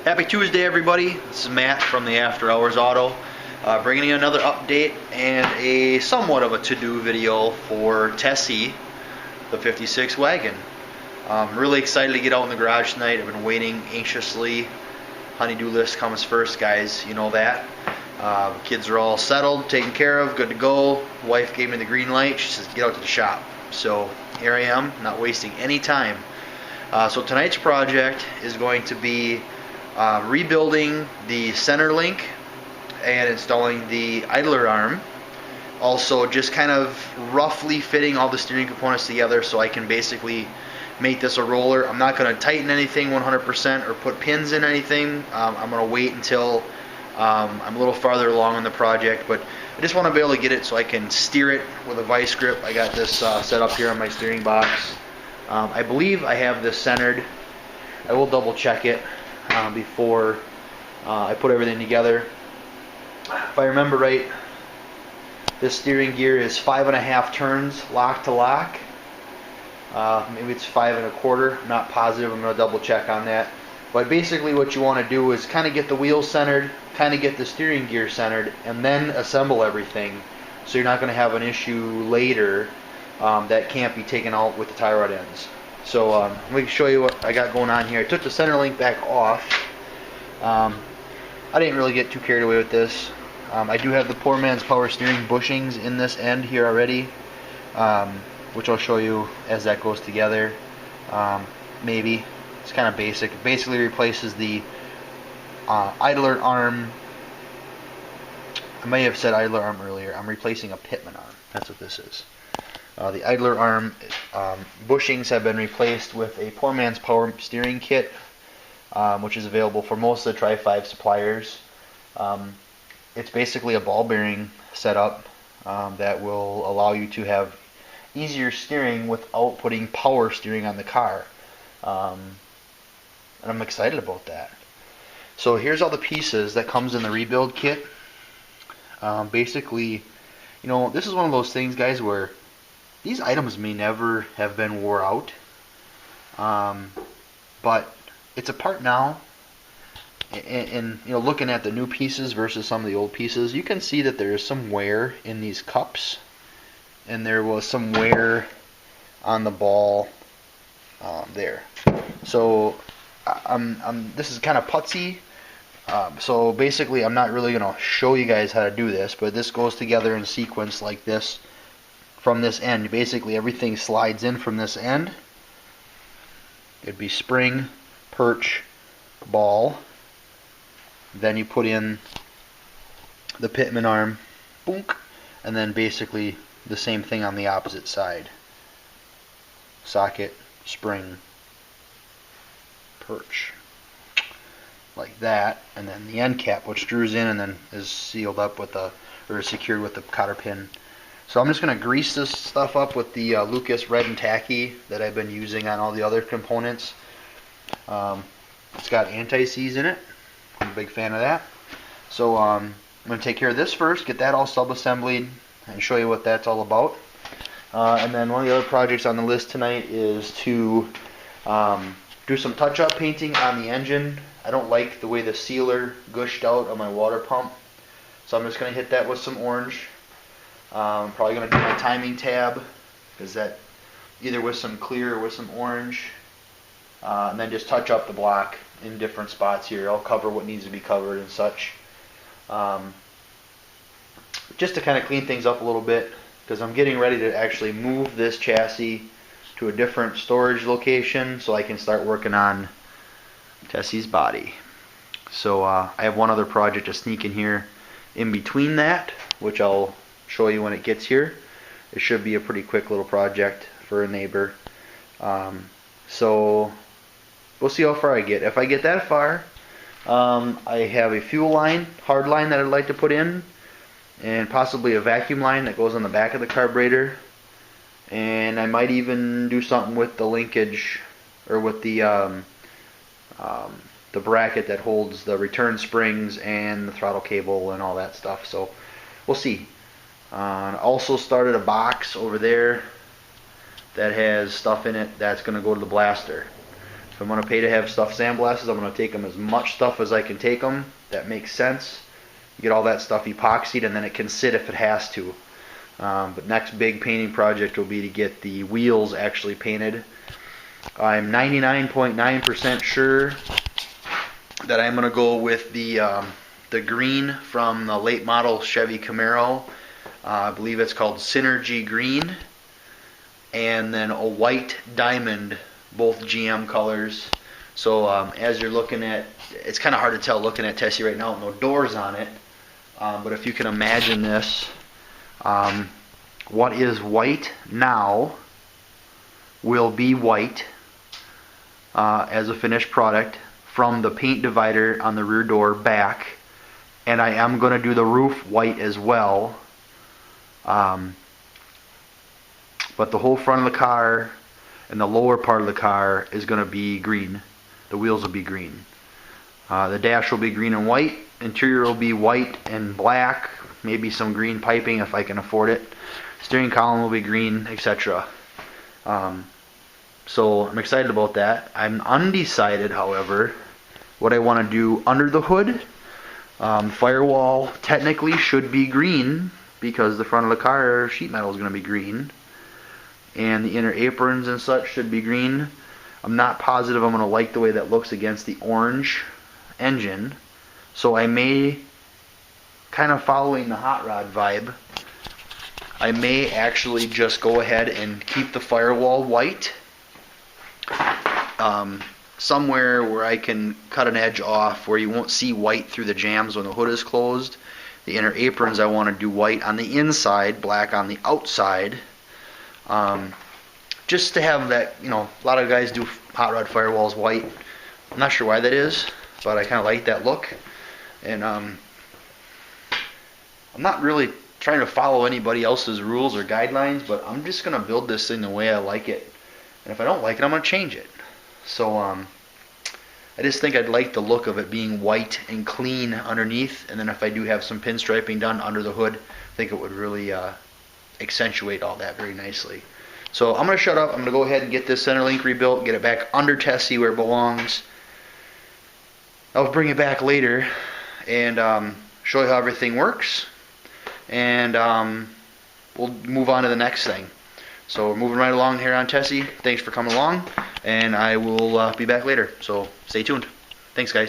Happy Tuesday, everybody. This is Matt from the After Hours Auto, bringing you another update and a somewhat of a to-do video for Tessie, the 56 wagon. I'm really excited to get out in the garage tonight. I've been waiting anxiously. Honey-do list comes first, guys. You know that. Kids are all settled, taken care of, good to go. Wife gave me the green light. She says, get out to the shop. So here I am, not wasting any time. So tonight's project is going to be rebuilding the center link and installing the idler arm. Also just kind of roughly fitting all the steering components together so I can basically make this a roller. I'm not going to tighten anything 100% or put pins in anything. I'm going to wait until I'm a little farther along in the project, but I just want to be able to get it so I can steer it with a vice grip. I got this set up here on my steering box. I believe I have this centered. I will double check it before I put everything together. If I remember right, this steering gear is 5.5 turns lock to lock. Maybe it's 5 1/4. I'm not positive. I'm going to double check on that. But basically what you want to do is kind of get the wheels centered, kind of get the steering gear centered, and then assemble everything so you're not going to have an issue later that can't be taken out with the tie rod ends. So let me show you what I got going on here. I took the center link back off. I didn't really get too carried away with this. I do have the poor man's power steering bushings in this end here already, which I'll show you as that goes together. Maybe. It's kind of basic. It basically replaces the idler arm. I may have said idler arm earlier. I'm replacing a pitman arm. That's what this is. The idler arm bushings have been replaced with a poor man's power steering kit, which is available for most of the Tri-5 suppliers. It's basically a ball bearing setup that will allow you to have easier steering without putting power steering on the car. And I'm excited about that. So here's all the pieces that comes in the rebuild kit. Basically, you know, this is one of those things, guys, where these items may never have been wore out, but it's a part now. And you know, looking at the new pieces versus some of the old pieces, you can see that there is some wear in these cups, and there was some wear on the ball there. So this is kind of putsy. So basically, I'm not really going to show you guys how to do this, but this goes together in sequence like this from this end. Basically, everything slides in from this end. It'd be spring, perch, ball. Then you put in the pitman arm, boonk, and then basically the same thing on the opposite side. Socket, spring, perch, like that, and then the end cap, which screws in and then is sealed up with or secured with the cotter pin. So I'm just going to grease this stuff up with the Lucas Red and Tacky that I've been using on all the other components. It's got anti-seize in it. I'm a big fan of that. So I'm going to take care of this first, get that all sub-assembled, and show you what that's all about. And then one of the other projects on the list tonight is to do some touch-up painting on the engine. I don't like the way the sealer gushed out on my water pump, so I'm just going to hit that with some orange. Probably going to do my timing tab, because that either with some clear or with some orange, and then just touch up the block in different spots here. I'll cover what needs to be covered and such, just to kind of clean things up a little bit, because I'm getting ready to actually move this chassis to a different storage location so I can start working on Tessie's body. So I have one other project to sneak in here in between that, which I'll show you when it gets here. It should be a pretty quick little project for a neighbor. So we'll see how far I get. If I get that far, I have a fuel line, hard line that I'd like to put in, and possibly a vacuum line that goes on the back of the carburetor. And I might even do something with the linkage, or with the bracket that holds the return springs and the throttle cable and all that stuff. So we'll see. I also started a box over there that has stuff in it that's going to go to the blaster. If I'm going to pay to have stuff sandblasted, I'm going to take them as much stuff as I can take them. That makes sense. You get all that stuff epoxied, and then it can sit if it has to. But next big painting project will be to get the wheels actually painted. I'm 99.9% sure that I'm going to go with the green from the late model Chevy Camaro. I believe it's called Synergy Green. And then a white diamond, both GM colors. So as you're looking at, it's kind of hard to tell looking at Tessie right now with no doors on it. But if you can imagine this, what is white now will be white as a finished product from the paint divider on the rear door back. And I am going to do the roof white as well. But the whole front of the car and the lower part of the car is going to be green. The wheels will be green. The dash will be green and white. Interior will be white and black. Maybe some green piping if I can afford it. Steering column will be green, etc. So I'm excited about that. I'm undecided, however, what I want to do under the hood. Firewall technically should be green because the front of the car sheet metal is going to be green. And the inner aprons and such should be green. I'm not positive I'm going to like the way that looks against the orange engine. So I may, kind of following the hot rod vibe, I may actually just go ahead and keep the firewall white. Somewhere where I can cut an edge off where you won't see white through the jambs when the hood is closed. The inner aprons I want to do white on the inside, black on the outside. Just to have that, you know, a lot of guys do hot rod firewalls white. I'm not sure why that is, but I kind of like that look. And I'm not really trying to follow anybody else's rules or guidelines, but I'm just going to build this thing the way I like it. And if I don't like it, I'm going to change it. So I just think I'd like the look of it being white and clean underneath, and then if I do have some pinstriping done under the hood, I think it would really accentuate all that very nicely. So I'm going to shut up. I'm going to go ahead and get this center link rebuilt, get it back under Tessie where it belongs. I'll bring it back later and show you how everything works, and we'll move on to the next thing. So we're moving right along here on Tessie. Thanks for coming along, and I will be back later. So stay tuned. Thanks, guys.